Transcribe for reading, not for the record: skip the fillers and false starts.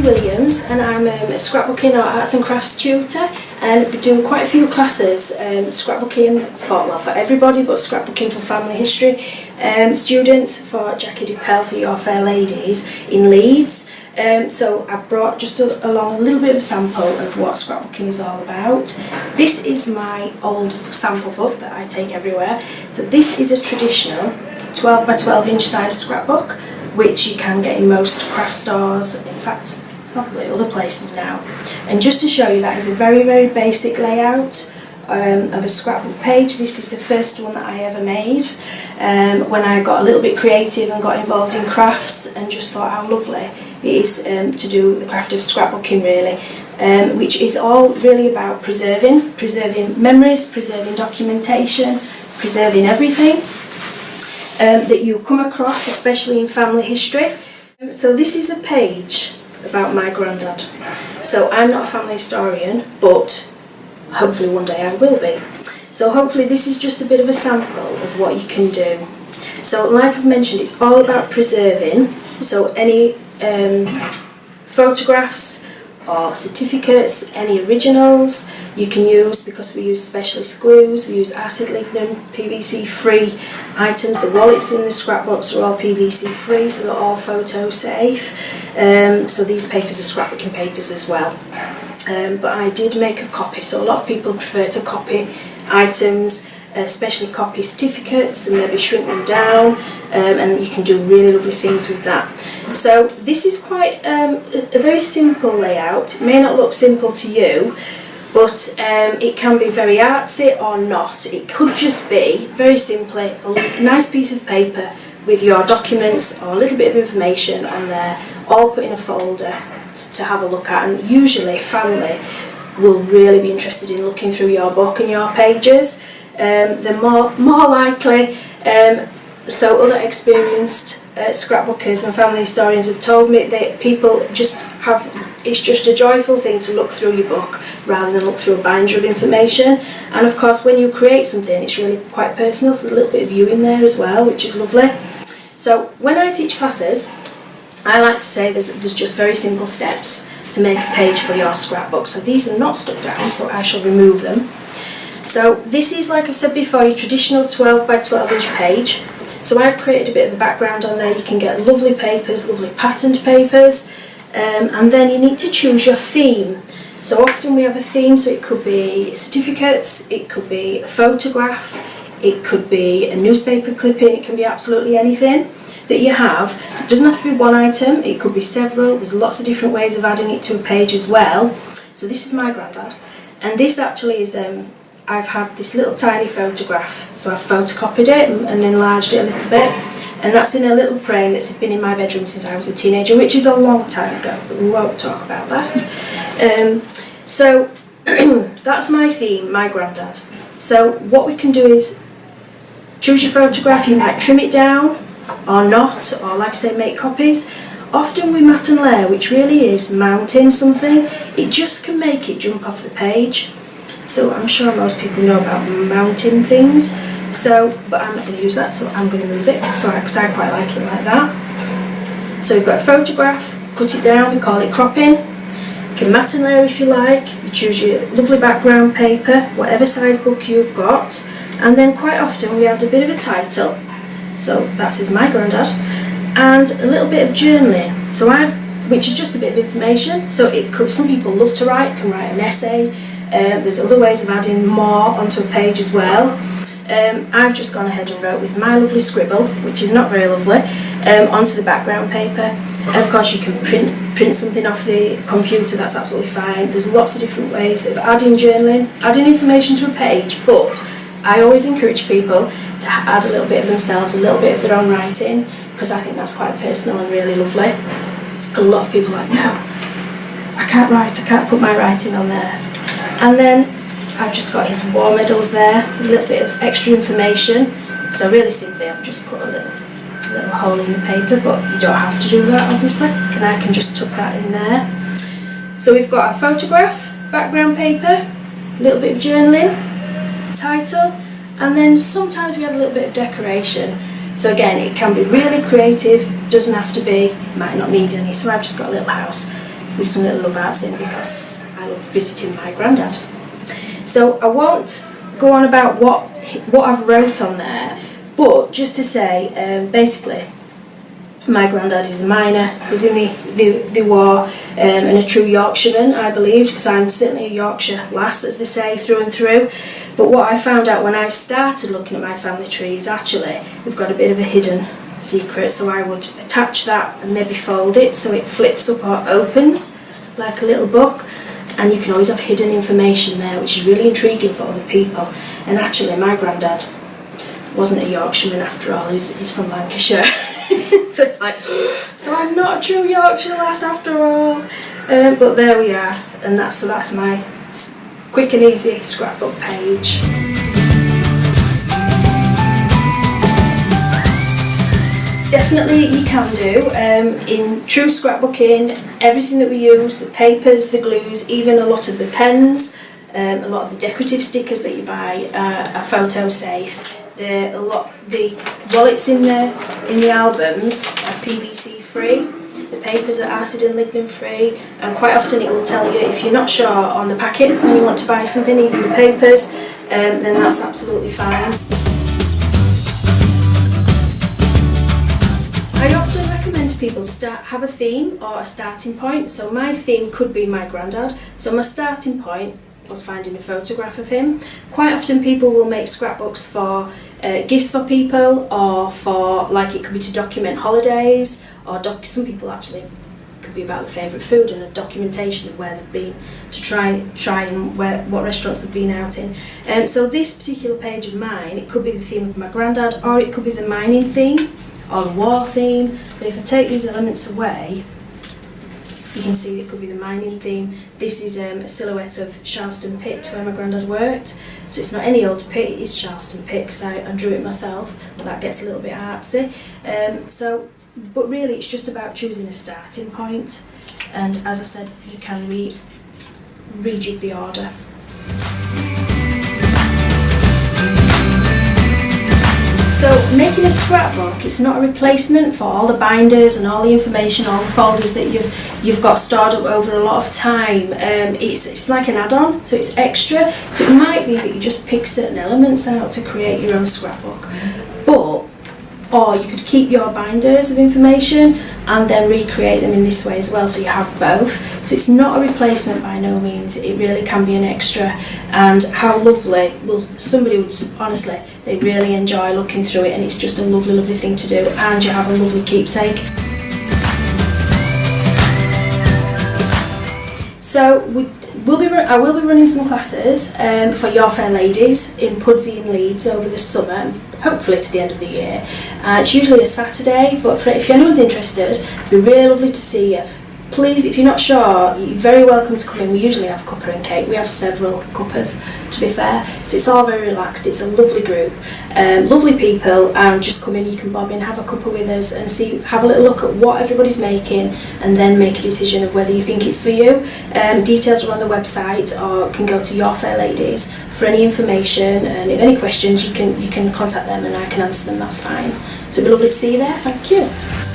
Williams, and I'm a scrapbooking or arts and crafts tutor, and I've been doing quite a few classes, scrapbooking for everybody, but scrapbooking for family history students, for Jackie DePel, for Your Fair Ladies in Leeds. So I've brought just along a little bit of a sample of what scrapbooking is all about. This is my old sample book that I take everywhere. So this is a traditional 12 by 12 inch size scrapbook, which you can get in most craft stores, in fact probably other places now. And just to show you, that is a very, very basic layout of a scrapbook page. This is the first one that I ever made when I got a little bit creative and got involved in crafts, and just thought how lovely it is to do the craft of scrapbooking, really, which is all really about preserving memories, preserving documentation, preserving everything that you come across, especially in family history. So this is a page about my granddad. So I'm not a family historian, but hopefully one day I will be. So hopefully this is just a bit of a sample of what you can do. So like I've mentioned, it's all about preserving. So any photographs or certificates, any originals you can use, because we use specialist glues, we use acid lignin, PVC free items. The wallets in the scrapbooks are all PVC free, so they're all photo safe. So these papers are scrapbooking papers as well. But I did make a copy, so a lot of people prefer to copy items, especially copy certificates, and maybe shrink them down, and you can do really lovely things with that. So this is quite a very simple layout. It may not look simple to you, but it can be very artsy or not. It could just be, very simply, a nice piece of paper with your documents or a little bit of information on there, all put in a folder to have a look at. And usually family will really be interested in looking through your book and your pages. They're more likely, so other experienced scrapbookers and family historians have told me that people just have, it's just a joyful thing to look through your book rather than look through a binder of information. And of course when you create something, it's really quite personal, so there's a little bit of you in there as well, which is lovely. So when I teach classes, I like to say there's just very simple steps to make a page for your scrapbook. So these are not stuck down, so I shall remove them. So this is, like I've said before, your traditional 12 by 12 inch page. So I've created a bit of a background on there. You can get lovely papers, lovely patterned papers, and then you need to choose your theme. So often we have a theme, so it could be certificates, it could be a photograph, it could be a newspaper clipping, it can be absolutely anything that you have. It doesn't have to be one item, it could be several. There's lots of different ways of adding it to a page as well. So this is my granddad, and this actually is I've had this little tiny photograph, so I've photocopied it and enlarged it a little bit, and that's in a little frame that's been in my bedroom since I was a teenager, which is a long time ago, but we won't talk about that. So that's my theme, my granddad. So what we can do is choose your photograph. You might trim it down or not, or like I say, make copies. Often we mat and layer, which really is mounting something. It just can make it jump off the page. So I'm sure most people know about mounting things. So, but I'm not going to use that, so I'm going to move it. So, because I quite like it like that. So we've got a photograph, cut it down, we call it cropping. You can mat and layer if you like. You choose your lovely background paper, whatever size book you've got, and then quite often we add a bit of a title. So that says my granddad, and a little bit of journaling. So which is just a bit of information. So it could, some people love to write, can write an essay. There's other ways of adding more onto a page as well. I've just gone ahead and wrote with my lovely scribble, which is not very lovely, onto the background paper. And of course you can print something off the computer, that's absolutely fine. There's lots of different ways of adding journaling, adding information to a page, but I always encourage people to add a little bit of themselves, a little bit of their own writing, because I think that's quite personal and really lovely. A lot of people are like, no, I can't write, I can't put my writing on there. And then I've just got his war medals there, a little bit of extra information. So really simply I've just cut a little hole in the paper, but you don't have to do that obviously, and I can just tuck that in there. So we've got our photograph, background paper, a little bit of journaling, title, and then sometimes we add a little bit of decoration. So again, it can be really creative, doesn't have to be, might not need any. So I've just got a little house. with some little love arts in, because I love visiting my granddad. So I won't go on about what I've wrote on there, but just to say, basically, my granddad is a miner, was in the war, and a true Yorkshireman, I believe, because I'm certainly a Yorkshire lass, as they say, through and through. But what I found out when I started looking at my family tree is actually we've got a bit of a hidden secret, so I would attach that and maybe fold it so it flips up or opens like a little book, and you can always have hidden information there, which is really intriguing for other people. And actually my granddad wasn't a Yorkshireman after all, he's from Lancashire. So it's like, so I'm not a true Yorkshire lass after all. But there we are, and that's my quick and easy scrapbook page. Definitely you can do, in true scrapbooking, everything that we use, the papers, the glues, even a lot of the pens, a lot of the decorative stickers that you buy are photo safe. The wallets in the albums are PVC free. The papers are acid and lignin free, and quite often it will tell you if you're not sure on the packet when you want to buy something, even the papers, then that's absolutely fine. I often recommend to people have a theme or a starting point. So my theme could be my granddad. So my starting point was finding a photograph of him. Quite often people will make scrapbooks for gifts for people, or for, like, it could be to document holidays, or some people actually it could be about their favourite food and a documentation of where they've been to try and what restaurants they've been out in. So this particular page of mine, it could be the theme of my granddad, or it could be the mining theme or the war theme. But if I take these elements away, you can see it could be the mining theme. This is a silhouette of Charleston Pit, where my granddad worked. So it's not any old pit, it's Charleston Pit, because I drew it myself, but that gets a little bit artsy. But really it's just about choosing a starting point, and as I said, you can rejig the order. So making a scrapbook, it's not a replacement for all the binders and all the information, all the folders that you've got stored up over a lot of time. It's like an add-on, so it's extra. So it might be that you just pick certain elements out to create your own scrapbook. Or you could keep your binders of information and then recreate them in this way as well, so you have both. So it's not a replacement by no means, it really can be an extra. And how lovely, well, somebody would, honestly, they really enjoy looking through it, and it's just a lovely, lovely thing to do, and you have a lovely keepsake. So I will be running some classes for Your Fair Ladies in Pudsey and Leeds over the summer, hopefully to the end of the year. It's usually a Saturday, but if anyone's interested, it'd be really lovely to see you. Please, if you're not sure, you're very welcome to come in. We usually have cuppa and cake. We have several cuppas, to be fair. So it's all very relaxed. It's a lovely group, lovely people, and just come in, you can bob in, have a cuppa with us and have a little look at what everybody's making, and then make a decision of whether you think it's for you. Details are on the website, or can go to Your Fair Ladies for any information, and if any questions you can contact them and I can answer them, that's fine. So it'd be lovely to see you there. Thank you.